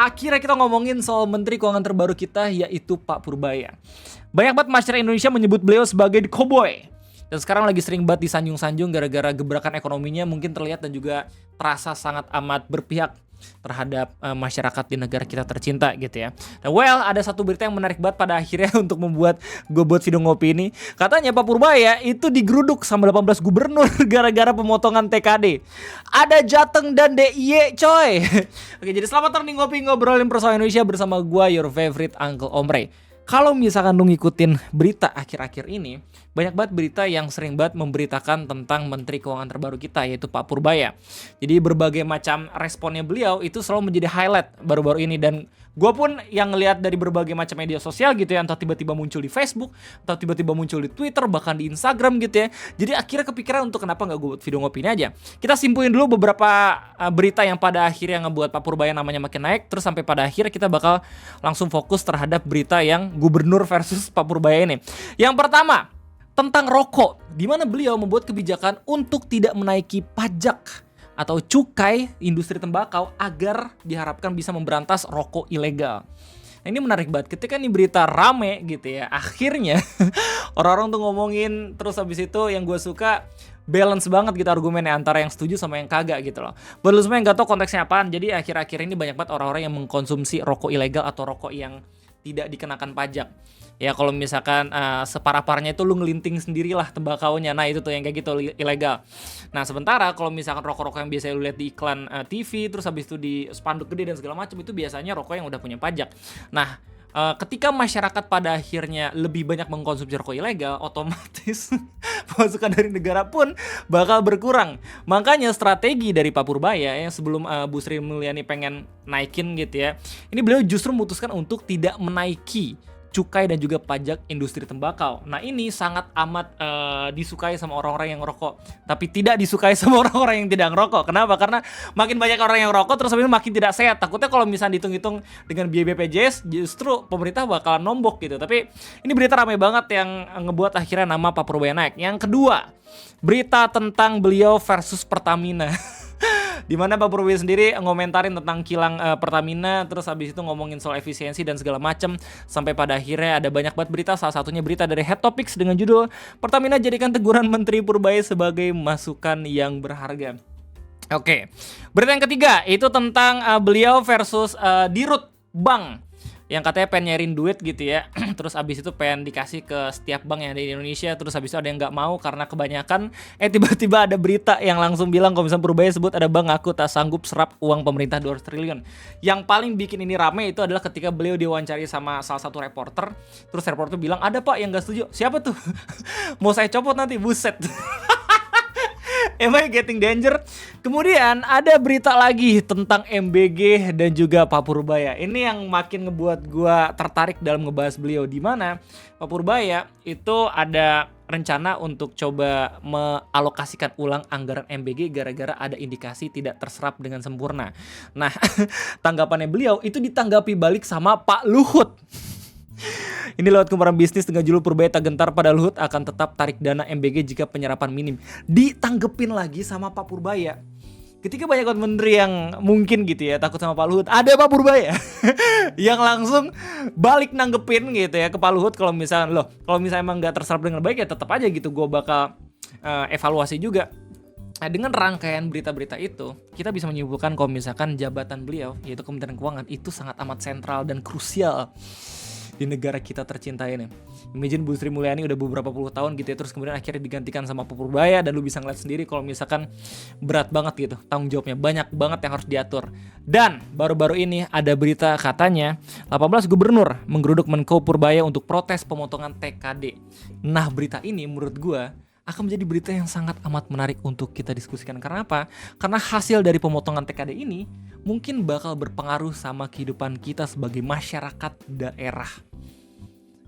akhirnya kita ngomongin soal Menteri Keuangan terbaru kita, yaitu Pak Purbaya. Banyak banget masyarakat Indonesia menyebut beliau sebagai the cowboy. Dan sekarang lagi sering banget disanjung-sanjung gara-gara gebrakan ekonominya mungkin terlihat dan juga terasa sangat amat berpihak terhadap masyarakat di negara kita tercinta gitu ya. Nah, ada satu berita yang menarik banget pada akhirnya untuk membuat gue buat video ngopi ini. Katanya Pak Purbaya itu digeruduk sama 18 gubernur gara-gara pemotongan TKD. Ada Jateng dan DIY coy. Oke, jadi selamat datang di Ngopi Ngobrolin Persoalan Indonesia bersama gue, your favorite Uncle Omre. Kalau misalkan lu ngikutin berita akhir-akhir ini, banyak banget berita yang sering banget memberitakan tentang Menteri Keuangan terbaru kita, yaitu Pak Purbaya. Jadi berbagai macam responnya beliau itu selalu menjadi highlight baru-baru ini. Dan gue pun yang ngelihat dari berbagai macam media sosial gitu ya, entah tiba-tiba muncul di Facebook, atau tiba-tiba muncul di Twitter, bahkan di Instagram gitu ya. Jadi akhirnya kepikiran untuk kenapa gak gue buat video ngopi ini aja. Kita simpulin dulu beberapa berita yang pada akhirnya ngebuat Pak Purbaya namanya makin naik. Terus sampai pada akhirnya kita bakal langsung fokus terhadap berita yang gubernur versus Pak Purbaya ini. Yang pertama, tentang rokok, di mana beliau membuat kebijakan untuk tidak menaiki pajak atau cukai industri tembakau agar diharapkan bisa memberantas rokok ilegal. Nah, ini menarik banget ketika ini berita rame gitu ya. Akhirnya orang-orang tuh ngomongin, terus habis itu yang gue suka balance banget gitu argumennya antara yang setuju sama yang kagak gitu loh. Buat lu semua yang gak tahu konteksnya apaan, jadi akhir-akhir ini banyak banget orang-orang yang mengkonsumsi rokok ilegal atau rokok yang tidak dikenakan pajak. Ya kalau misalkan separah-parahnya itu lu ngelinting sendirilah tembakaunya. Nah itu tuh yang kayak gitu ilegal. Nah sementara kalau misalkan rokok-rokok yang biasa lu lihat di iklan TV, terus habis itu di spanduk gede dan segala macam, itu biasanya rokok yang udah punya pajak. Nah ketika masyarakat pada akhirnya lebih banyak mengkonsumsi rokok ilegal, otomatis pemasukan dari negara pun bakal berkurang. Makanya strategi dari Pak Purbaya yang sebelum Bu Sri Mulyani pengen naikin gitu ya, ini beliau justru memutuskan untuk tidak menaiki cukai dan juga pajak industri tembakau. Nah ini sangat amat disukai sama orang-orang yang ngerokok, tapi tidak disukai sama orang-orang yang tidak ngerokok. Kenapa? Karena makin banyak orang yang ngerokok, terus habis itu makin tidak sehat. Takutnya kalau misalnya dihitung-hitung dengan biaya BPJS, justru pemerintah bakalan nombok gitu. Tapi ini berita ramai banget yang ngebuat akhirnya nama Pak Purbaya naik. Yang kedua, berita tentang beliau versus Pertamina. Dimana Pak Purbaya sendiri ngomentarin tentang kilang Pertamina, terus habis itu ngomongin soal efisiensi dan segala macam, sampai pada akhirnya ada banyak banget berita. Salah satunya berita dari Head Topics dengan judul Pertamina jadikan teguran Menteri Purbaya sebagai masukan yang berharga. Oke, berita yang ketiga itu tentang beliau versus Dirut Bank yang katanya pengen nyariin duit gitu ya. Terus abis itu pengen dikasih ke setiap bank yang ada di Indonesia. Terus abis itu ada yang gak mau karena kebanyakan tiba-tiba ada berita yang langsung bilang kalau misalnya Purbaya sebut ada bank aku tak sanggup serap uang pemerintah 200 triliun. Yang paling bikin ini rame itu adalah ketika beliau diwawancari sama salah satu reporter. Terus reporter bilang ada pak yang gak setuju. Siapa tuh? Mau saya copot nanti, buset. Am I getting danger? Kemudian ada berita lagi tentang MBG dan juga Pak Purbaya. Ini yang makin ngebuat gua tertarik dalam ngebahas beliau, di mana Pak Purbaya itu ada rencana untuk coba mengalokasikan ulang anggaran MBG gara-gara ada indikasi tidak terserap dengan sempurna. Nah, tanggapannya beliau itu ditanggapi balik sama Pak Luhut. Ini lewat kumparan bisnis dengan judul Purbaya tak gentar pada Luhut akan tetap tarik dana MBG jika penyerapan minim. Ditanggepin lagi sama Pak Purbaya. Ketika banyak menteri yang mungkin gitu ya takut sama Pak Luhut, ada Pak Purbaya yang langsung balik nanggepin gitu ya ke Pak Luhut. Kalau misalnya emang nggak terserap dengan baik ya tetap aja gitu, gue bakal evaluasi juga. Nah, dengan rangkaian berita-berita itu, kita bisa menyimpulkan kalau misalkan jabatan beliau, yaitu Kementerian Keuangan, itu sangat amat sentral dan krusial di negara kita tercinta ini. Imagine Bu Sri Mulyani udah beberapa puluh tahun gitu ya, terus kemudian akhirnya digantikan sama Pak Purbaya, dan lu bisa ngeliat sendiri kalau misalkan berat banget gitu tanggung jawabnya, banyak banget yang harus diatur. Dan baru-baru ini ada berita katanya 18 gubernur menggeruduk Menko Purbaya untuk protes pemotongan TKD. Nah berita ini menurut gua akan menjadi berita yang sangat amat menarik untuk kita diskusikan. Karena apa? Karena hasil dari pemotongan TKD ini mungkin bakal berpengaruh sama kehidupan kita sebagai masyarakat daerah.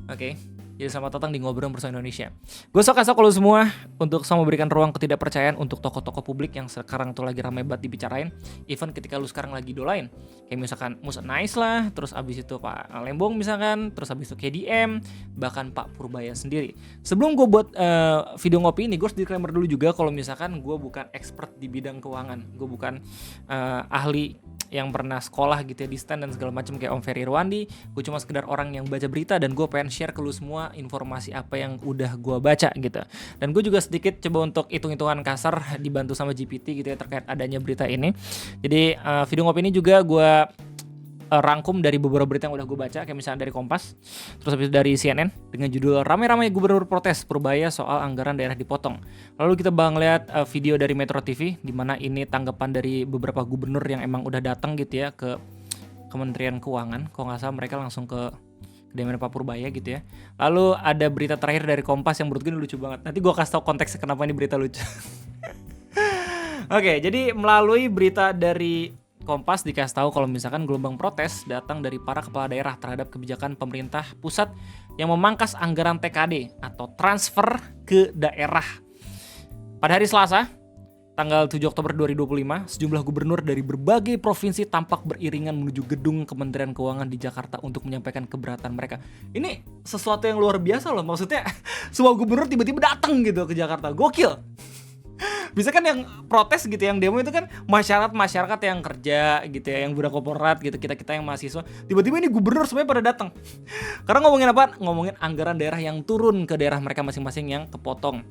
Oke, jadi selamat datang di Ngobrol Bersama Indonesia. Gue sok-sok lo semua untuk sama memberikan ruang ketidakpercayaan untuk tokoh-tokoh publik yang sekarang tuh lagi ramai banget dibicarain. Even ketika lu sekarang lagi idolain, kayak misalkan Mus Nice lah, terus abis itu Pak Lembong misalkan, terus abis itu KDM, bahkan Pak Purbaya sendiri. Sebelum gue buat video ngopi ini, gue harus disclaimer dulu juga kalau misalkan gue bukan expert di bidang keuangan, gue bukan ahli yang pernah sekolah gitu ya di STAN dan segala macam kayak Om Ferry Irwandi. Gue cuma sekedar orang yang baca berita dan gue pengen share ke lu semua informasi apa yang udah gue baca gitu. Dan gue juga sedikit coba untuk hitung-hitungan kasar dibantu sama GPT gitu ya terkait adanya berita ini. Jadi video ngopi ini juga gue rangkum dari beberapa berita yang udah gue baca, kayak misalnya dari Kompas, terus habis itu dari CNN dengan judul Ramai-ramai Gubernur Protes Purbaya Soal Anggaran Daerah Dipotong. Lalu kita bakal lihat video dari Metro TV di mana ini tanggapan dari beberapa gubernur yang emang udah datang gitu ya ke Kementerian Keuangan. Kalau nggak salah mereka langsung ke kediaman Pak Purbaya gitu ya. Lalu ada berita terakhir dari Kompas yang menurut gue lucu banget. Nanti gue kasih tau konteksnya kenapa ini berita lucu. Oke, jadi melalui berita dari Kompas dikasih tahu kalau misalkan gelombang protes datang dari para kepala daerah terhadap kebijakan pemerintah pusat yang memangkas anggaran TKD atau transfer ke daerah. Pada hari Selasa, tanggal 7 Oktober 2025, sejumlah gubernur dari berbagai provinsi tampak beriringan menuju gedung Kementerian Keuangan di Jakarta untuk menyampaikan keberatan mereka. Ini sesuatu yang luar biasa loh, maksudnya semua gubernur tiba-tiba datang gitu ke Jakarta. Gokil. Bisa kan yang protes gitu, yang demo itu kan masyarakat yang kerja gitu ya, yang budak korporat gitu, kita yang mahasiswa. Tiba-tiba ini gubernur semuanya pada datang. Karena ngomongin apa? Ngomongin anggaran daerah yang turun ke daerah mereka masing-masing yang kepotong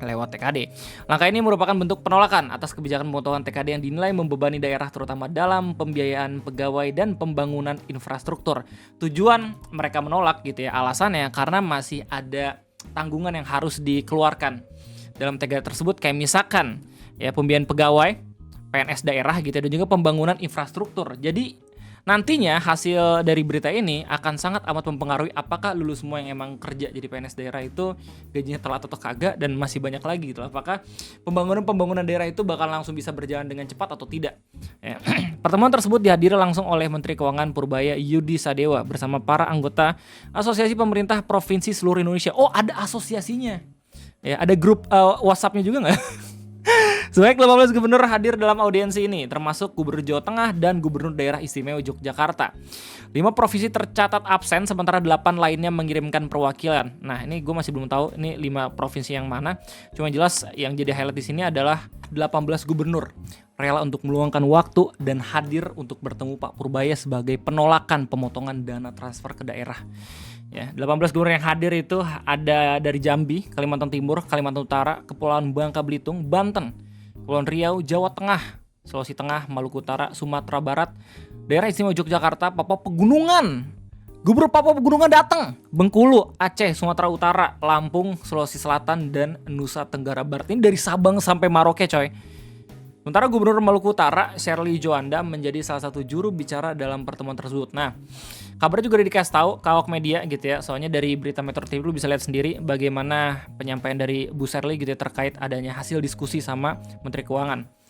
lewat TKD. Langkah ini merupakan bentuk penolakan atas kebijakan pemotongan TKD yang dinilai membebani daerah terutama dalam pembiayaan pegawai dan pembangunan infrastruktur. Tujuan mereka menolak gitu ya, alasannya karena masih ada tanggungan yang harus dikeluarkan dalam TKD tersebut, kayak misalkan ya pembiayaan pegawai, PNS daerah gitu dan juga pembangunan infrastruktur. Jadi nantinya hasil dari berita ini akan sangat amat mempengaruhi apakah lulus semua yang emang kerja jadi PNS daerah itu gajinya telat atau kagak, dan masih banyak lagi gitu. Apakah pembangunan daerah itu bakal langsung bisa berjalan dengan cepat atau tidak. Ya. Pertemuan tersebut dihadiri langsung oleh Menteri Keuangan Purbaya Yudi Sadewa bersama para anggota Asosiasi Pemerintah Provinsi seluruh Indonesia. Oh, ada asosiasinya. Ya, ada grup WhatsApp-nya juga nggak? Sebanyak 18 gubernur hadir dalam audiensi ini, termasuk Gubernur Jawa Tengah dan Gubernur Daerah Istimewa Yogyakarta. 5 provinsi tercatat absen, sementara 8 lainnya mengirimkan perwakilan. Nah, ini gue masih belum tahu ini 5 provinsi yang mana. Cuma jelas yang jadi highlight di sini adalah 18 gubernur rela untuk meluangkan waktu dan hadir untuk bertemu Pak Purbaya sebagai penolakan pemotongan dana transfer ke daerah. Ya, 18 gubernur yang hadir itu ada dari Jambi, Kalimantan Timur, Kalimantan Utara, Kepulauan Bangka Belitung, Banten, Kepulauan Riau, Jawa Tengah, Sulawesi Tengah, Maluku Utara, Sumatera Barat, Daerah Istimewa Yogyakarta, Papua Pegunungan. Gubernur Papua Pegunungan datang, Bengkulu, Aceh, Sumatera Utara, Lampung, Sulawesi Selatan, dan Nusa Tenggara Barat. Ini dari Sabang sampai Merauke, coy. Sementara Gubernur Maluku Utara, Shirley Joanda, menjadi salah satu juru bicara dalam pertemuan tersebut. Nah, kabarnya juga dikasih tahu ke awak media gitu ya. Soalnya dari berita Metro TV lu bisa lihat sendiri bagaimana penyampaian dari Bu Shirley gitu ya terkait adanya hasil diskusi sama Menteri Keuangan.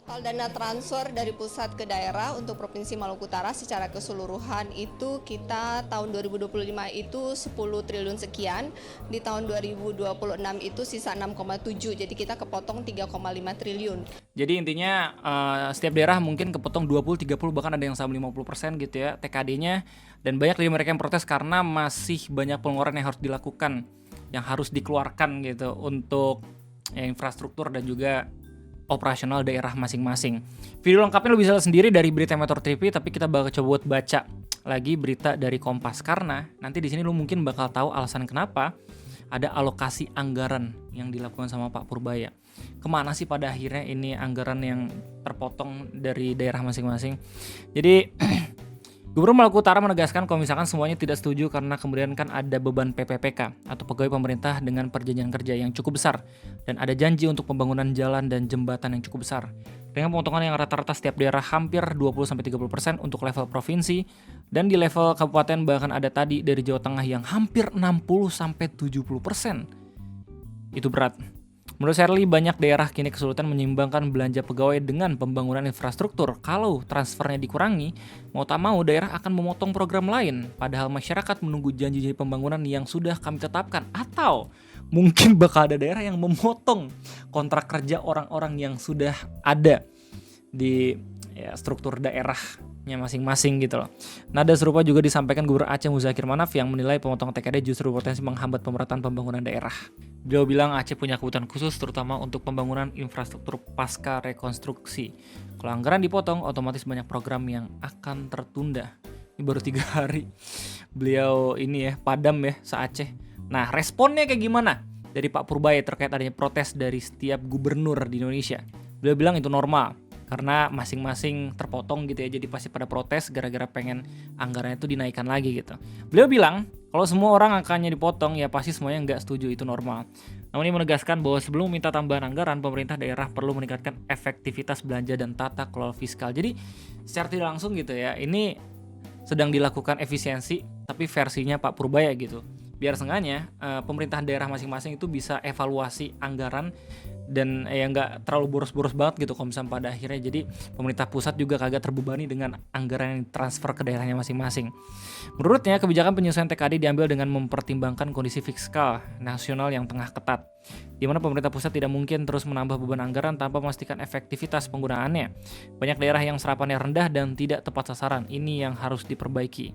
Total dana transfer dari pusat ke daerah untuk Provinsi Maluku Utara secara keseluruhan itu kita tahun 2025 itu 10 triliun sekian, di tahun 2026 itu sisa 6,7, jadi kita kepotong 3,5 triliun. Jadi intinya setiap daerah mungkin kepotong 20, 30 bahkan ada yang sampai 50% gitu ya TKD-nya, dan banyak dari mereka yang protes karena masih banyak pengeluaran yang harus dilakukan, yang harus dikeluarkan gitu untuk infrastruktur dan juga operasional daerah masing-masing. Video lengkapnya lo bisa lihat sendiri dari berita Metro TV, tapi kita bakal coba buat baca lagi berita dari Kompas karena nanti di sini lo mungkin bakal tahu alasan kenapa ada alokasi anggaran yang dilakukan sama Pak Purbaya. Kemana sih pada akhirnya ini anggaran yang terpotong dari daerah masing-masing. Jadi Gubernur Maluku Utara menegaskan kalau misalkan semuanya tidak setuju karena kemudian kan ada beban PPPK atau pegawai pemerintah dengan perjanjian kerja yang cukup besar dan ada janji untuk pembangunan jalan dan jembatan yang cukup besar. Dengan pemotongan yang rata-rata setiap daerah hampir 20-30% untuk level provinsi dan di level kabupaten bahkan ada tadi dari Jawa Tengah yang hampir 60-70%. Itu berat. Menurut Shirley, banyak daerah kini kesulitan menyeimbangkan belanja pegawai dengan pembangunan infrastruktur. Kalau transfernya dikurangi, mau tak mau daerah akan memotong program lain. Padahal masyarakat menunggu janji-janji pembangunan yang sudah kami tetapkan. Atau mungkin bakal ada daerah yang memotong kontrak kerja orang-orang yang sudah ada di ya struktur daerahnya masing-masing gitu loh. Nada serupa juga disampaikan Gubernur Aceh Muzakir Manaf yang menilai pemotongan TKD justru berpotensi menghambat pemerataan pembangunan daerah. Beliau bilang Aceh punya kebutuhan khusus terutama untuk pembangunan infrastruktur pasca rekonstruksi. Kalau anggaran dipotong, otomatis banyak program yang akan tertunda. Ini baru 3 hari beliau ini ya padam ya se-Aceh. Nah, responnya kayak gimana dari Pak Purbaya terkait adanya protes dari setiap gubernur di Indonesia? Beliau bilang itu normal karena masing-masing terpotong gitu ya, jadi pasti pada protes gara-gara pengen anggarannya itu dinaikkan lagi gitu. Beliau bilang kalau semua orang angkanya dipotong ya pasti semuanya nggak setuju, itu normal. Namun ini menegaskan bahwa sebelum minta tambahan anggaran, pemerintah daerah perlu meningkatkan efektivitas belanja dan tata kelola fiskal. Jadi secara tidak langsung gitu ya, ini sedang dilakukan efisiensi tapi versinya Pak Purbaya gitu. Biar seenggaknya pemerintahan daerah masing-masing itu bisa evaluasi anggaran dan ya nggak terlalu boros-boros banget gitu kalau misalnya pada akhirnya jadi pemerintah pusat juga kagak terbebani dengan anggaran yang transfer ke daerahnya masing-masing. Menurutnya kebijakan penyesuaian TKD diambil dengan mempertimbangkan kondisi fiskal nasional yang tengah ketat, di mana pemerintah pusat tidak mungkin terus menambah beban anggaran tanpa memastikan efektivitas penggunaannya. Banyak daerah yang serapannya rendah dan tidak tepat sasaran, ini yang harus diperbaiki.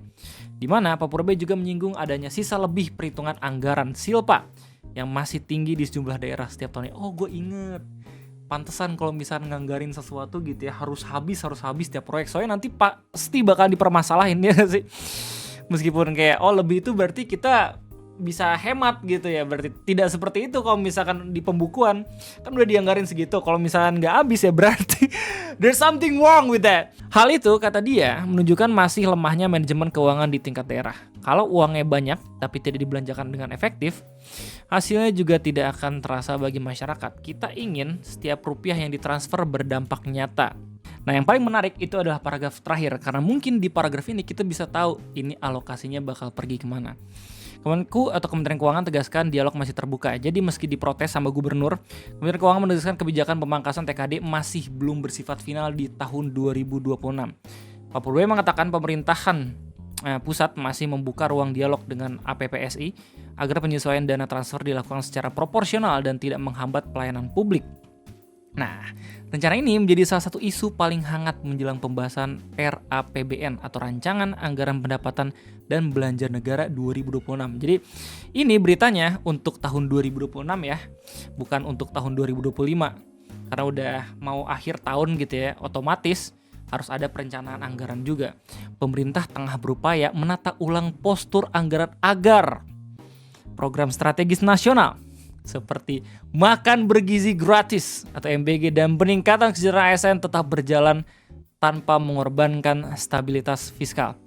Di mana Pak Purbaya juga menyinggung adanya sisa lebih perhitungan anggaran Silpa yang masih tinggi di sejumlah daerah setiap tahunnya. Oh, gue inget. Pantesan kalau misalnya nganggarin sesuatu gitu ya harus habis tiap proyek. Soalnya nanti pasti bakal dipermasalahin ya sih. Meskipun kayak lebih itu berarti kita bisa hemat gitu ya. Berarti tidak seperti itu kalau misalkan di pembukuan kan udah dianggarin segitu. Kalau misalkan nggak habis ya berarti there's something wrong with that. Hal itu kata dia menunjukkan masih lemahnya manajemen keuangan di tingkat daerah. Kalau uangnya banyak tapi tidak dibelanjakan dengan efektif, hasilnya juga tidak akan terasa bagi masyarakat. Kita ingin setiap rupiah yang ditransfer berdampak nyata. Nah, yang paling menarik itu adalah paragraf terakhir, karena mungkin di paragraf ini kita bisa tahu ini alokasinya bakal pergi kemana. Kemenku atau Kementerian Keuangan tegaskan dialog masih terbuka. Jadi meski diprotes sama gubernur, Kementerian Keuangan menegaskan kebijakan pemangkasan TKD masih belum bersifat final di tahun 2026. Pak Purbaya mengatakan pemerintahan pusat masih membuka ruang dialog dengan APPSI agar penyesuaian dana transfer dilakukan secara proporsional dan tidak menghambat pelayanan publik. Nah, rencana ini menjadi salah satu isu paling hangat menjelang pembahasan RAPBN atau Rancangan Anggaran Pendapatan dan Belanja Negara 2026. Jadi ini beritanya untuk tahun 2026 ya, bukan untuk tahun 2025. Karena udah mau akhir tahun gitu ya, otomatis harus ada perencanaan anggaran juga. Pemerintah tengah berupaya menata ulang postur anggaran agar program strategis nasional seperti makan bergizi gratis atau MBG dan peningkatan kesejahteraan ASN tetap berjalan tanpa mengorbankan stabilitas fiskal.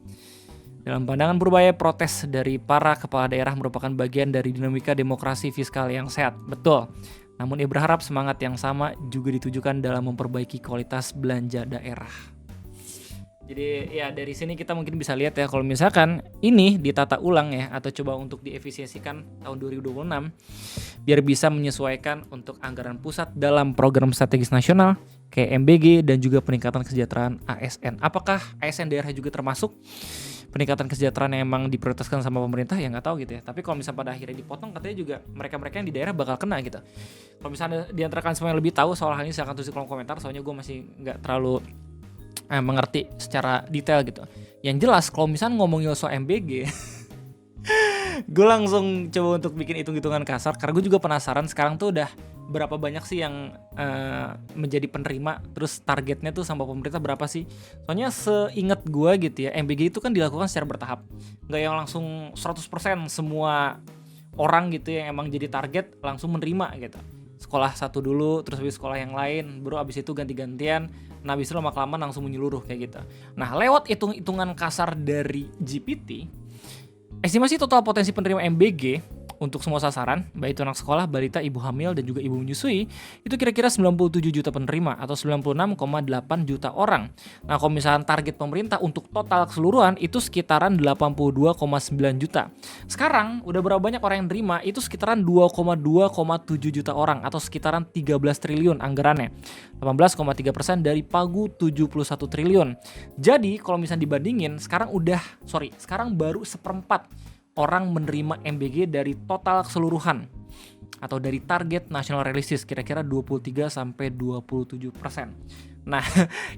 Dalam pandangan Purbaya, protes dari para kepala daerah merupakan bagian dari dinamika demokrasi fiskal yang sehat. Betul. Namun ia berharap semangat yang sama juga ditujukan dalam memperbaiki kualitas belanja daerah. Jadi ya dari sini kita mungkin bisa lihat ya kalau misalkan ini ditata ulang ya atau coba untuk diefisiensikan tahun 2026 biar bisa menyesuaikan untuk anggaran pusat dalam program strategis nasional kayak MBG dan juga peningkatan kesejahteraan ASN. Apakah ASN daerah juga termasuk peningkatan kesejahteraan yang emang diprioritaskan sama pemerintah ya nggak tahu gitu ya. Tapi kalau misalnya pada akhirnya dipotong katanya juga mereka-mereka yang di daerah bakal kena gitu. Kalau misalnya di antara kalian semua yang lebih tahu soal hal ini silahkan tulis di kolom komentar, soalnya gue masih nggak terlalu mengerti secara detail gitu. Yang jelas kalau misalnya ngomongin soal MBG gue langsung coba untuk bikin hitung-hitungan kasar karena gue juga penasaran sekarang tuh udah berapa banyak sih yang menjadi penerima, terus targetnya tuh sama pemerintah berapa sih. Soalnya seingat gue gitu ya, MBG itu kan dilakukan secara bertahap, nggak yang langsung 100% semua orang gitu yang emang jadi target langsung menerima gitu. Sekolah satu dulu, terus habis sekolah yang lain, baru abis itu ganti-gantian. Nah abis itu lama-kelamaan langsung menyeluruh kayak gitu. Nah lewat hitung-hitungan kasar dari GPT, estimasi total potensi penerima MBG untuk semua sasaran, baik itu anak sekolah, balita, ibu hamil, dan juga ibu menyusui, itu kira-kira 97 juta penerima atau 96,8 juta orang. Nah, kalau misalnya target pemerintah untuk total keseluruhan itu sekitaran 82,9 juta. Sekarang, udah berapa banyak orang yang terima? Itu sekitaran 2,7 juta orang atau sekitaran 13 triliun anggarannya. 18,3% dari pagu 71 triliun. Jadi, kalau misalnya dibandingin, sekarang baru seperempat orang menerima MBG dari total keseluruhan atau dari target nasional realistis kira-kira 23-27%. Nah,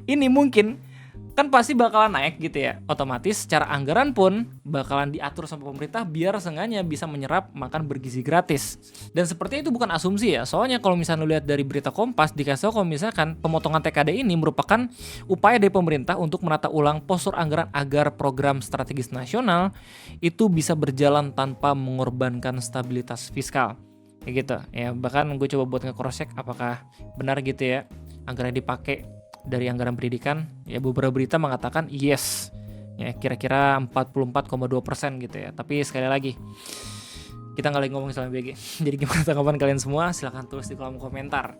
ini mungkin kan pasti bakalan naik gitu ya. Otomatis secara anggaran pun bakalan diatur sama pemerintah biar seenggaknya bisa menyerap makan bergizi gratis. Dan sepertinya itu bukan asumsi ya. Soalnya kalau misalnya lu lihat dari berita Kompas dikasih tahu kalau misalkan pemotongan TKD ini merupakan upaya dari pemerintah untuk menata ulang postur anggaran agar program strategis nasional itu bisa berjalan tanpa mengorbankan stabilitas fiskal. Kayak gitu. Ya, bahkan gue coba buat nge-cross check apakah benar gitu ya anggaran dipakai dari anggaran pendidikan. Ya beberapa berita mengatakan yes, ya kira-kira 44,2% gitu ya. Tapi sekali lagi kita nggak lagi ngomongin soal BG. Jadi gimana tanggapan kalian semua? Silahkan tulis di kolom komentar.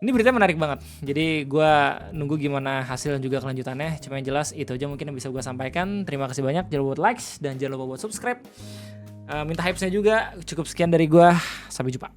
Ini berita menarik banget. Jadi gue nunggu gimana hasil dan juga kelanjutannya. Cuma yang jelas itu aja mungkin yang bisa gue sampaikan. Terima kasih banyak. Jangan lupa buat likes dan jangan lupa buat subscribe. Minta hype-nya juga. Cukup sekian dari gue. Sampai jumpa.